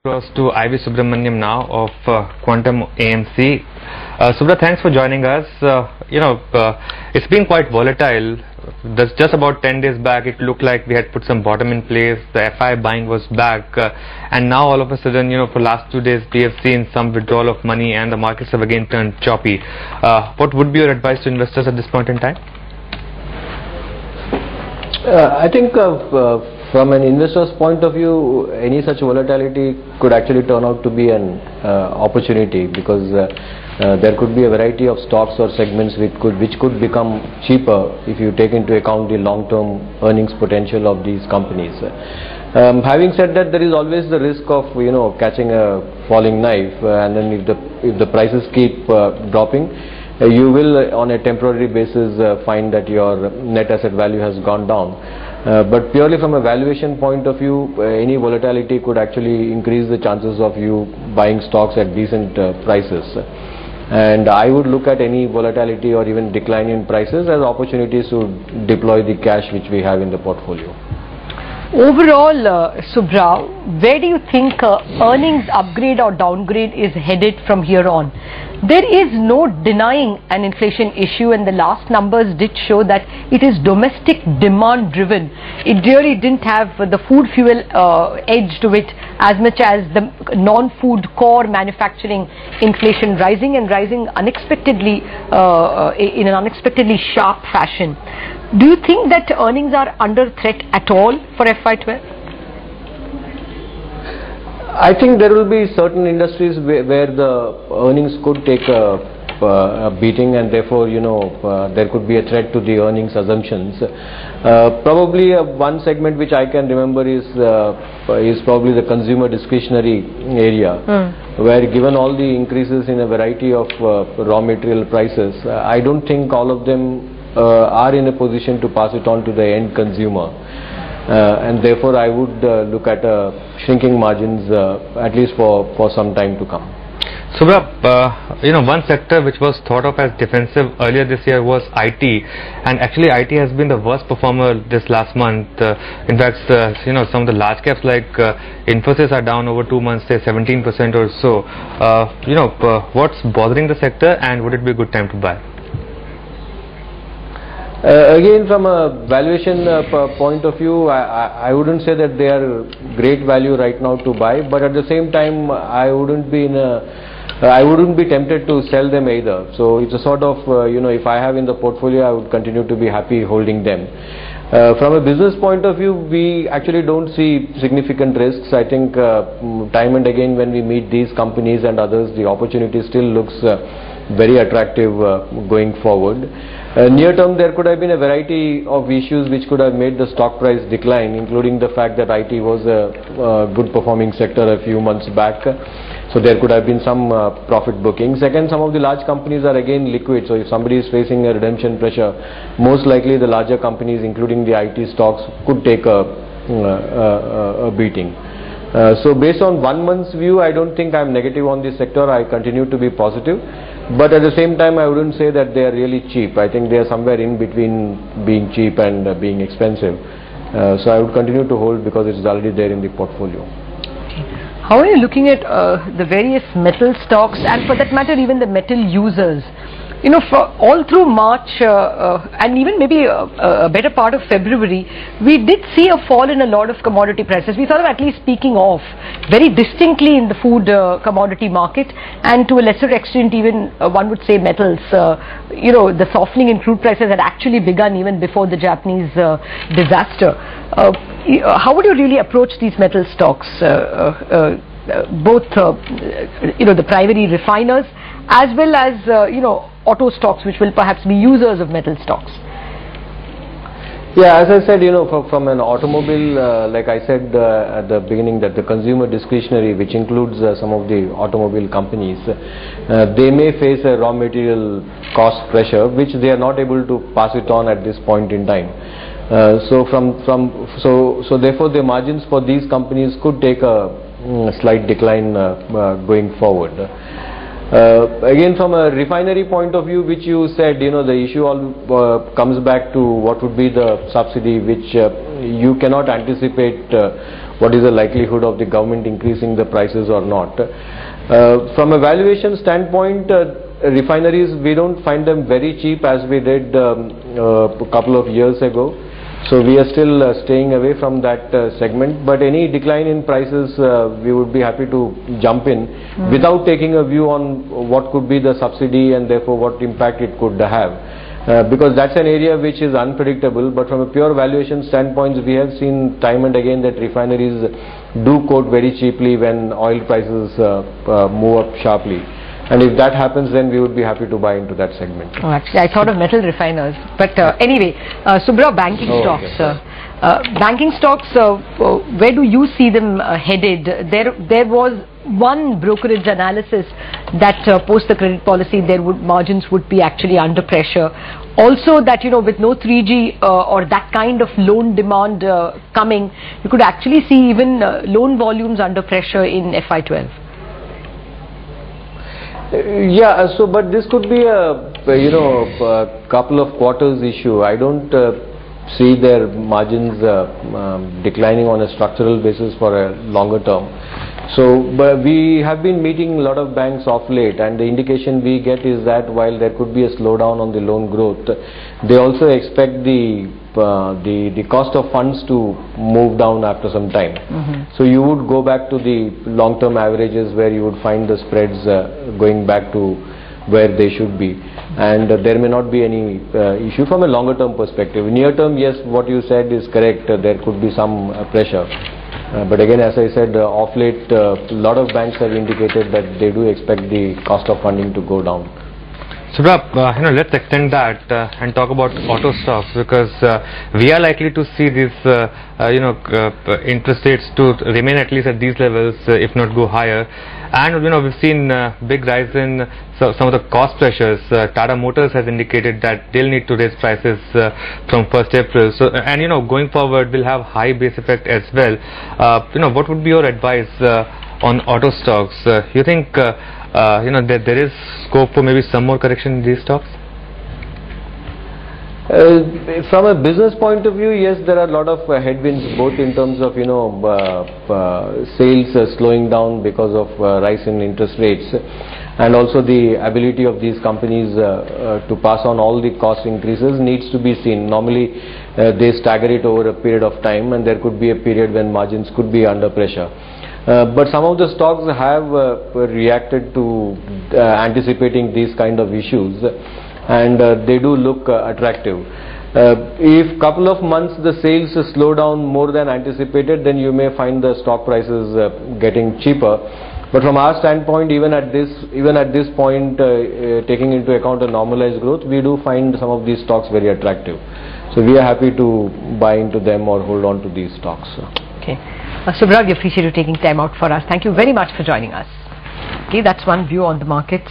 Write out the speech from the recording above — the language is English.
Across to Ivy Subramaniam now of Quantum AMC. Subra, thanks for joining us. It's been quite volatile. Just about 10 days back, it looked like we had put some bottom in place. The FI buying was back, and now all of a sudden, for last 2 days, we have seen some withdrawal of money, and the markets have again turned choppy. What would be your advice to investors at this point in time? I think from an investor's point of view, any such volatility could actually turn out to be an opportunity, because there could be a variety of stocks or segments which could become cheaper if you take into account the long-term earnings potential of these companies. Having said that, there is always the risk of catching a falling knife, and then if the prices keep dropping, you will on a temporary basis find that your net asset value has gone down. But purely from a valuation point of view, any volatility could actually increase the chances of you buying stocks at decent prices. And I would look at any volatility or even decline in prices as opportunities to deploy the cash which we have in the portfolio. Overall, Subra, where do you think earnings upgrade or downgrade is headed from here on? There is no denying an inflation issue, and the last numbers did show that it is domestic demand driven. It really didn't have the food fuel edge to it as much as the non-food core manufacturing inflation rising unexpectedly in an unexpectedly sharp fashion. Do you think that earnings are under threat at all for FY12? I think there will be certain industries where the earnings could take a beating, and therefore there could be a threat to the earnings assumptions. Probably one segment which I can remember is probably the consumer discretionary area, where given all the increases in a variety of raw material prices, I don't think all of them are in a position to pass it on to the end consumer, and therefore I would look at shrinking margins at least for some time to come. Subra, one sector which was thought of as defensive earlier this year was IT, and actually IT has been the worst performer this last month. In fact, some of the large caps like Infosys are down over 2 months, say 17% or so. What's bothering the sector, and would it be a good time to buy? Again, from a valuation point of view, I wouldn't say that they are great value right now to buy, but at the same time, I wouldn't be tempted to sell them either. So it's a sort of if I have in the portfolio, I would continue to be happy holding them. From a business point of view, we actually don't see significant risks. I think time and again when we meet these companies and others, the opportunity still looks very attractive going forward. Near term, there could have been a variety of issues which could have made the stock price decline, including the fact that IT was a good performing sector a few months back. So there could have been some profit booking. Second, some of the large companies are again liquid. So if somebody is facing a redemption pressure, most likely the larger companies, including the IT stocks, could take a beating. So based on 1 month's view, I don't think I'm negative on this sector. I continue to be positive. But at the same time, I wouldn't say that they are really cheap. I think they are somewhere in between being cheap and being expensive. So I would continue to hold because it's already there in the portfolio. How are you looking at the various metal stocks, and for that matter even the metal users? For all through March and even maybe a better part of February, we did see a fall in a lot of commodity prices. We saw them at least peaking off very distinctly in the food commodity market, and to a lesser extent even one would say metals. The softening in crude prices had actually begun even before the Japanese disaster. How would you really approach these metal stocks? Both the primary refiners as well as auto stocks, which will perhaps be users of metal stocks. Yeah, as I said, from an automobile, like I said at the beginning, that the consumer discretionary, which includes some of the automobile companies, they may face a raw material cost pressure, which they are not able to pass it on at this point in time. So therefore, the margins for these companies could take a slight decline going forward. Again, from a refinery point of view, which you said, the issue all comes back to what would be the subsidy, which you cannot anticipate what is the likelihood of the government increasing the prices or not. From a valuation standpoint, refineries, we don't find them very cheap as we did a couple of years ago. So we are still staying away from that segment, but any decline in prices we would be happy to jump in without taking a view on what could be the subsidy and therefore what impact it could have. Because that's an area which is unpredictable, but from a pure valuation standpoint, we have seen time and again that refineries do quote very cheaply when oil prices move up sharply. And if that happens, then we would be happy to buy into that segment. Oh, actually, I thought of metal refiners. But anyway, Subra, banking stocks. Okay. Banking stocks, where do you see them headed? There was one brokerage analysis that post the credit policy, margins would be actually under pressure. Also that, with no 3G or that kind of loan demand coming, you could actually see even loan volumes under pressure in FY12. Yeah, so but this could be a couple of quarters issue. I don't see their margins declining on a structural basis for a longer term. So but we have been meeting a lot of banks off late, and the indication we get is that while there could be a slowdown on the loan growth, they also expect the cost of funds to move down after some time. So you would go back to the long-term averages where you would find the spreads going back to where they should be, and there may not be any issue from a longer-term perspective. Near-term, yes, what you said is correct. There could be some pressure. But again, as I said, off late, a lot of banks have indicated that they do expect the cost of funding to go down. Subra, let's extend that and talk about auto stocks, because we are likely to see these, interest rates to remain at least at these levels, if not go higher. And we've seen big rise in some of the cost pressures. Tata Motors has indicated that they'll need to raise prices from 1st April. So, and going forward, we'll have high base effect as well. What would be your advice on auto stocks? You think that there is scope for maybe some more correction in these stocks? From a business point of view, yes, there are a lot of headwinds, both in terms of sales slowing down because of rise in interest rates, and also the ability of these companies to pass on all the cost increases needs to be seen. Normally they stagger it over a period of time, and there could be a period when margins could be under pressure. But some of the stocks have reacted to anticipating these kind of issues, and they do look attractive. If couple of months the sales slow down more than anticipated, then you may find the stock prices getting cheaper. But from our standpoint, even at this point, taking into account a normalized growth, we do find some of these stocks very attractive. So we are happy to buy into them or hold on to these stocks. Okay. Subra, we appreciate you taking time out for us. Thank you very much for joining us. Okay, that's one view on the markets.